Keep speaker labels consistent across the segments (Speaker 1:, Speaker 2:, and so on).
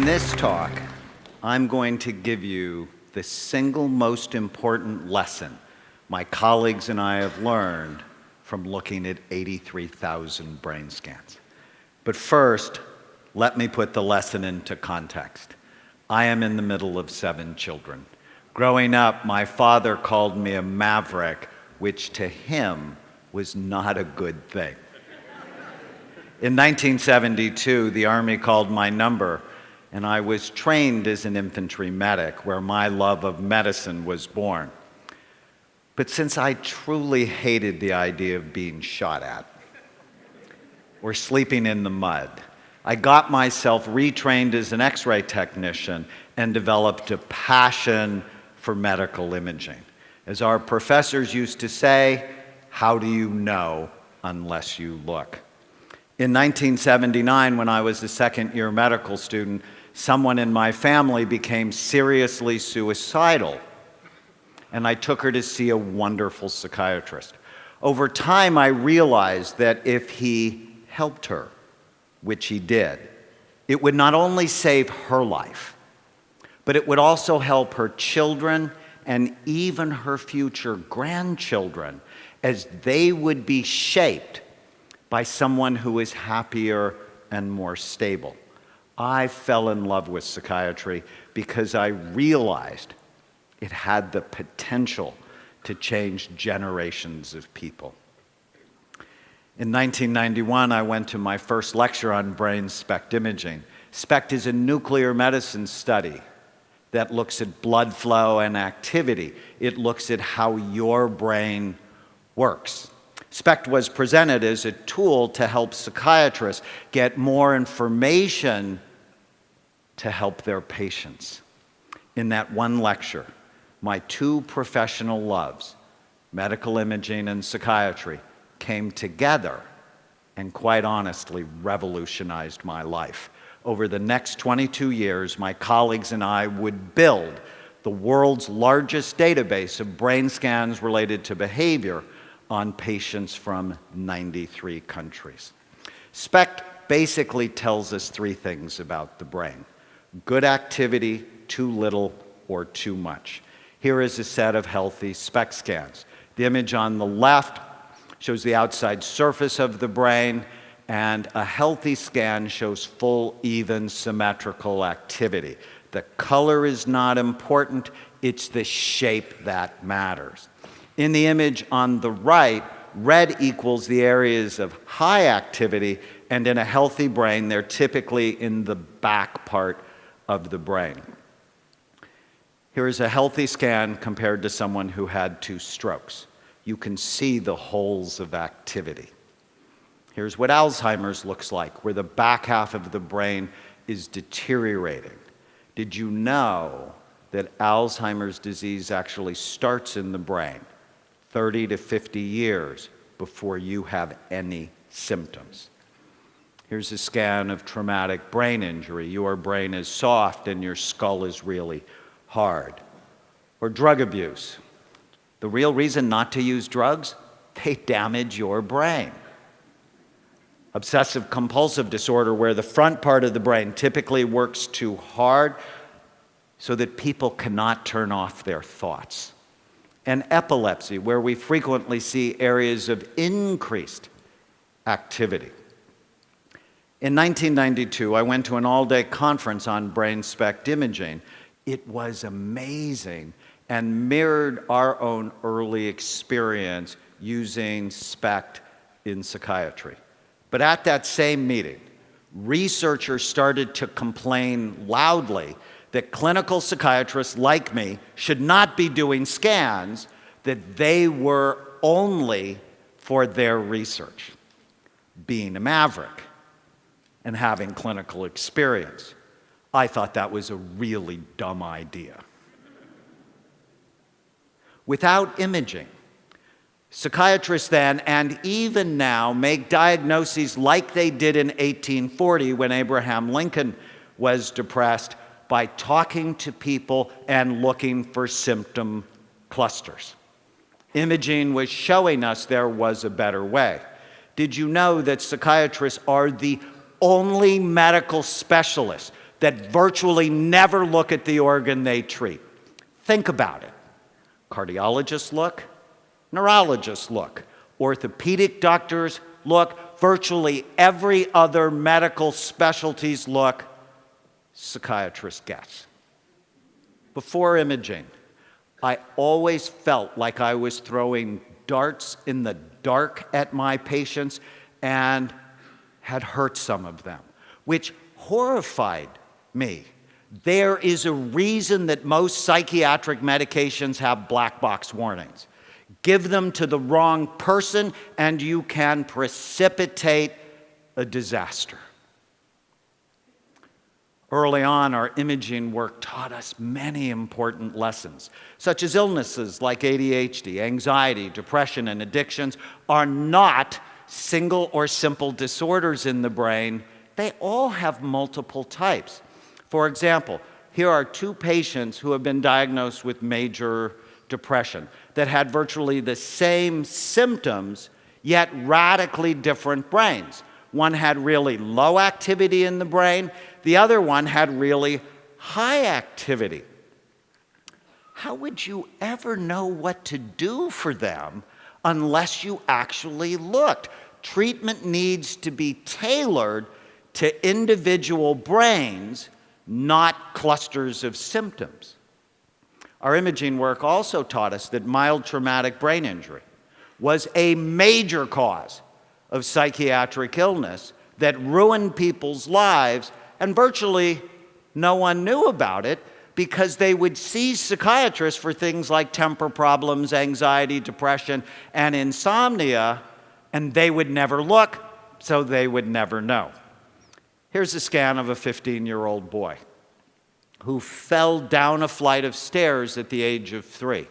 Speaker 1: this talk, I'm going to give you the single most important lesson my colleagues and I have learned from looking at 83,000 brain scans. But first, let me put the lesson into context. I am in the middle of 7 children. Growing up, my father called me a maverick, which to him was not a good thing. In 1972, the Army called my number, and I was trained as an infantry medic, where my love of medicine was born. But since I truly hated the idea of being shot at or sleeping in the mud, I got myself retrained as an X-ray technician and developed a passion for medical imaging. As our professors used to say, how do you know unless you look? In 1979, when I was a second-year medical student, someone in my family became seriously suicidal, and I took her to see a wonderful psychiatrist. Over time, I realized that if he helped her, which he did, it would not only save her life, but it would also help her children and even her future grandchildren, as they would be shaped by someone who is happier and more stable. I fell in love with psychiatry because I realized it had the potential to change generations of people. In 1991, I went to my first lecture on brain SPECT imaging. SPECT is a nuclear medicine study that looks at blood flow and activity. It looks at how your brain works. SPECT was presented as a tool to help psychiatrists get more information to help their patients. In that one lecture, my 2 professional loves, medical imaging and psychiatry, came together and quite honestly revolutionized my life. Over the next 22 years, my colleagues and I would build the world's largest database of brain scans related to behavior on patients from 93 countries. SPECT basically tells us 3 things about the brain: good activity, too little, or too much. Here is a set of healthy SPECT scans. The image on the left shows the outside surface of the brain, and a healthy scan shows full, even, symmetrical activity. The color is not important, it's the shape that matters. In the image on the right, red equals the areas of high activity, and in a healthy brain, they're typically in the back part of the brain. Here is a healthy scan compared to someone who had 2 strokes. You can see the holes of activity. Here's what Alzheimer's looks like, where the back half of the brain is deteriorating. Did you know that Alzheimer's disease actually starts in the brain 30 to 50 years before you have any symptoms? Here's a scan of traumatic brain injury. Your brain is soft and your skull is really hard. Or drug abuse. The real reason not to use drugs? They damage your brain. Obsessive compulsive disorder, where the front part of the brain typically works too hard so that people cannot turn off their thoughts. And epilepsy, where we frequently see areas of increased activity. In 1992, I went to an all-day conference on brain SPECT imaging. It was amazing and mirrored our own early experience using SPECT in psychiatry. But at that same meeting, researchers started to complain loudly that clinical psychiatrists like me should not be doing scans, that they were only for their research. Being a maverick and having clinical experience, I thought that was a really dumb idea. Without imaging, psychiatrists then and even now make diagnoses like they did in 1840 when Abraham Lincoln was depressed, by talking to people and looking for symptom clusters. Imaging was showing us there was a better way. Did you know that psychiatrists are the only medical specialists that virtually never look at the organ they treat. Think about it. Cardiologists look, neurologists look, orthopedic doctors look, virtually every other medical specialties look, psychiatrists guess. Before imaging, I always felt like I was throwing darts in the dark at my patients and had hurt some of them, which horrified me. There is a reason that most psychiatric medications have black box warnings. Give them to the wrong person and you can precipitate a disaster. Early on, our imaging work taught us many important lessons, such as illnesses like ADHD, anxiety, depression, and addictions are not single or simple disorders in the brain. They all have multiple types. For example, here are two patients who have been diagnosed with major depression that had virtually the same symptoms, yet radically different brains. One had really low activity in the brain. The other one had really high activity. How would you ever know what to do for them unless you actually looked? Treatment needs to be tailored to individual brains, not clusters of symptoms. Our imaging work also taught us that mild traumatic brain injury was a major cause of psychiatric illness that ruined people's lives, and virtually no one knew about it because they would see psychiatrists for things like temper problems, anxiety, depression, and insomnia, and they would never look, so they would never know. Here's a scan of a 15-year-old boy who fell down a flight of stairs at the age of 3.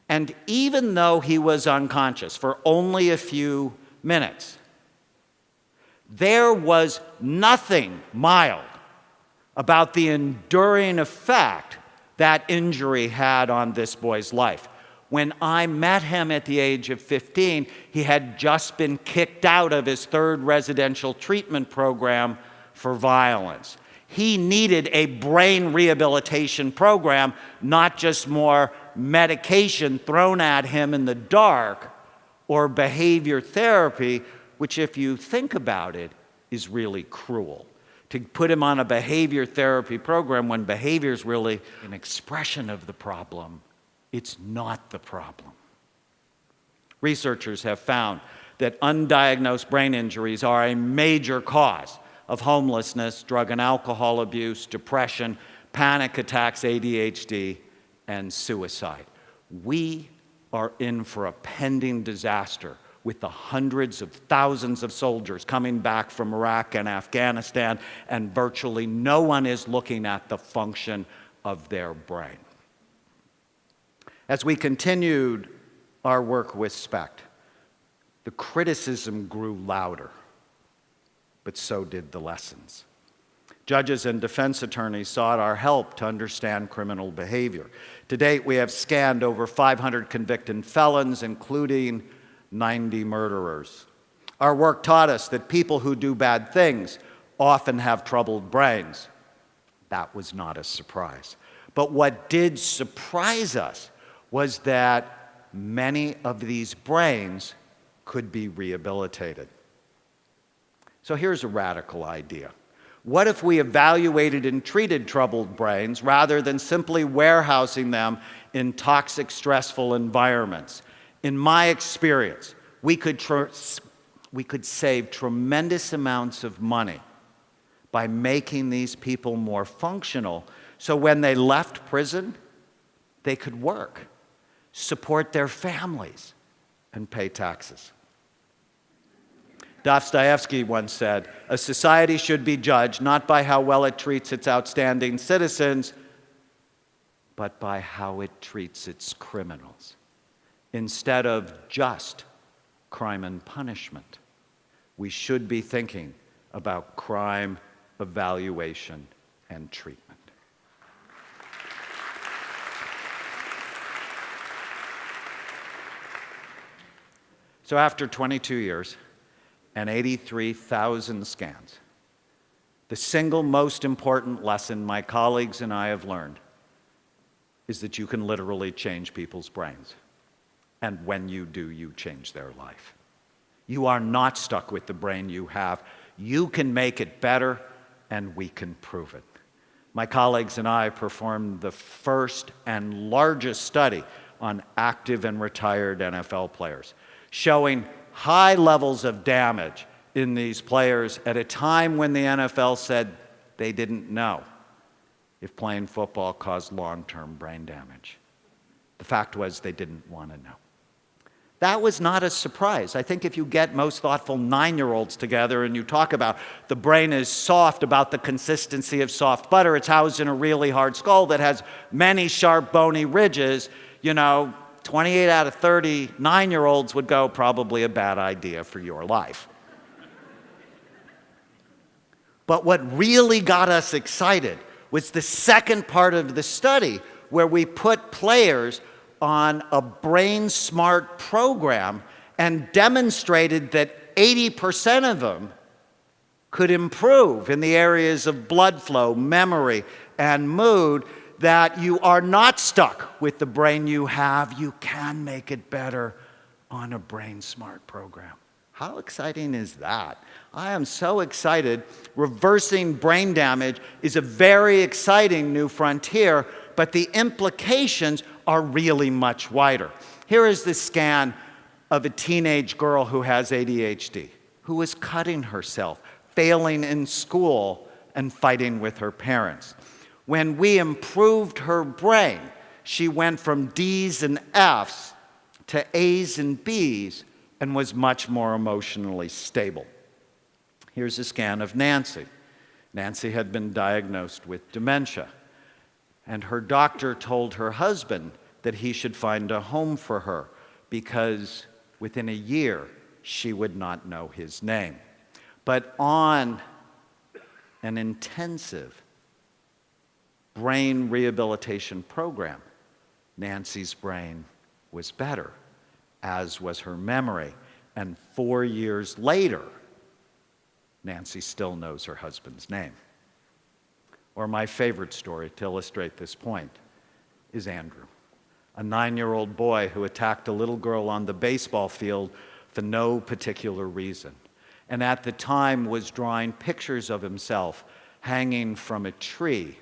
Speaker 1: And even though he was unconscious for only a few minutes, there was nothing mild about the enduring effect that injury had on this boy's life. When I met him at the age of 15, he had just been kicked out of his 3rd residential treatment program for violence. He needed a brain rehabilitation program, not just more medication thrown at him in the dark or behavior therapy, which, if you think about it, is really cruel. To put him on a behavior therapy program when behavior is really an expression of the problem, it's not the problem. Researchers have found that undiagnosed brain injuries are a major cause of homelessness, drug and alcohol abuse, depression, panic attacks, ADHD, and suicide. We are in for a pending disaster with the hundreds of thousands of soldiers coming back from Iraq and Afghanistan, and virtually no one is looking at the function of their brain. As we continued our work with SPECT, the criticism grew louder, but so did the lessons. Judges and defense attorneys sought our help to understand criminal behavior. To date, we have scanned over 500 convicted felons, including 90 murderers. Our work taught us that people who do bad things often have troubled brains. That was not a surprise. But what did surprise us was that many of these brains could be rehabilitated. So here's a radical idea. What if we evaluated and treated troubled brains rather than simply warehousing them in toxic, stressful environments? In my experience, we could save tremendous amounts of money by making these people more functional, so when they left prison, they could work, support their families, and pay taxes. Dostoevsky once said, "A society should be judged not by how well it treats its outstanding citizens, but by how it treats its criminals." Instead of just crime and punishment, we should be thinking about crime, evaluation, and treatment. So after 22 years and 83,000 scans, The single most important lesson my colleagues and I have learned is that you can literally change people's brains. And when you do, you change their life. You are not stuck with the brain you have. You can make it better, and we can prove it. My colleagues and I performed the first and largest study on active and retired NFL players, showing high levels of damage in these players at a time when the NFL said they didn't know if playing football caused long-term brain damage. The fact was they didn't want to know. That was not a surprise. I think if you get most thoughtful 9-year-olds together and you talk about the brain is soft, about the consistency of soft butter, it's housed in a really hard skull that has many sharp bony ridges, 28 out of 30 9-year-olds would go, probably a bad idea for your life. But what really got us excited was the second part of the study, where we put players on a Brain Smart program and demonstrated that 80% of them could improve in the areas of blood flow, memory, and mood, that you are not stuck with the brain you have. You can make it better on a Brain Smart program. How exciting is that? I am so excited. Reversing brain damage is a very exciting new frontier, but the implications are really much wider. Here is the scan of a teenage girl who has ADHD, who is cutting herself, failing in school, and fighting with her parents. When we improved her brain, she went from D's and F's to A's and B's and was much more emotionally stable. Here's a scan of Nancy. Nancy had been diagnosed with dementia, and her doctor told her husband that he should find a home for her because within a year she would not know his name. But on an intensive brain rehabilitation program, Nancy's brain was better, as was her memory. And 4 years later, Nancy still knows her husband's name. Or my favorite story to illustrate this point is Andrew, a 9-year-old boy who attacked a little girl on the baseball field for no particular reason, and at the time was drawing pictures of himself hanging from a tree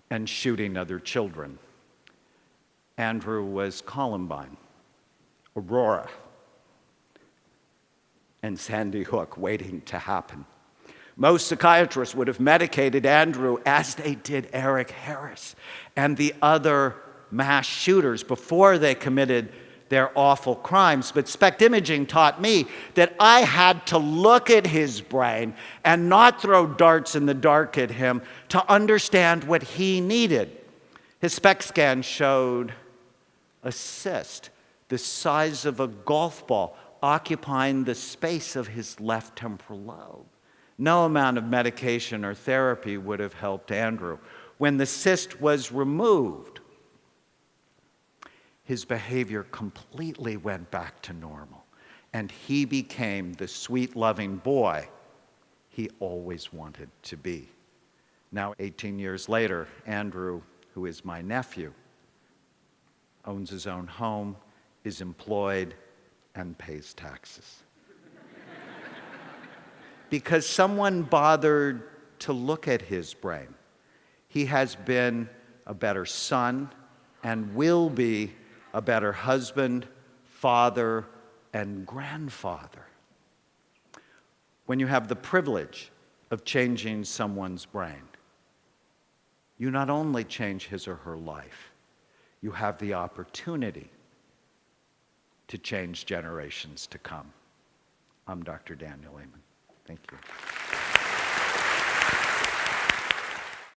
Speaker 1: and shooting other children. Andrew was Columbine, Aurora, and Sandy Hook waiting to happen. Most psychiatrists would have medicated Andrew as they did Eric Harris and the other mass shooters before they committed their awful crimes. But SPECT imaging taught me that I had to look at his brain and not throw darts in the dark at him to understand what he needed. His SPECT scan showed a cyst the size of a golf ball occupying the space of his left temporal lobe. No amount of medication or therapy would have helped Andrew. When the cyst was removed, his behavior completely went back to normal, and he became the sweet, loving boy he always wanted to be. Now, 18 years later, Andrew, who is my nephew, owns his own home, is employed, and pays taxes. Because someone bothered to look at his brain. He has been a better son and will be a better husband, father, and grandfather. When you have the privilege of changing someone's brain, you not only change his or her life, you have the opportunity to change generations to come. I'm Dr. Daniel Amen. Thank you.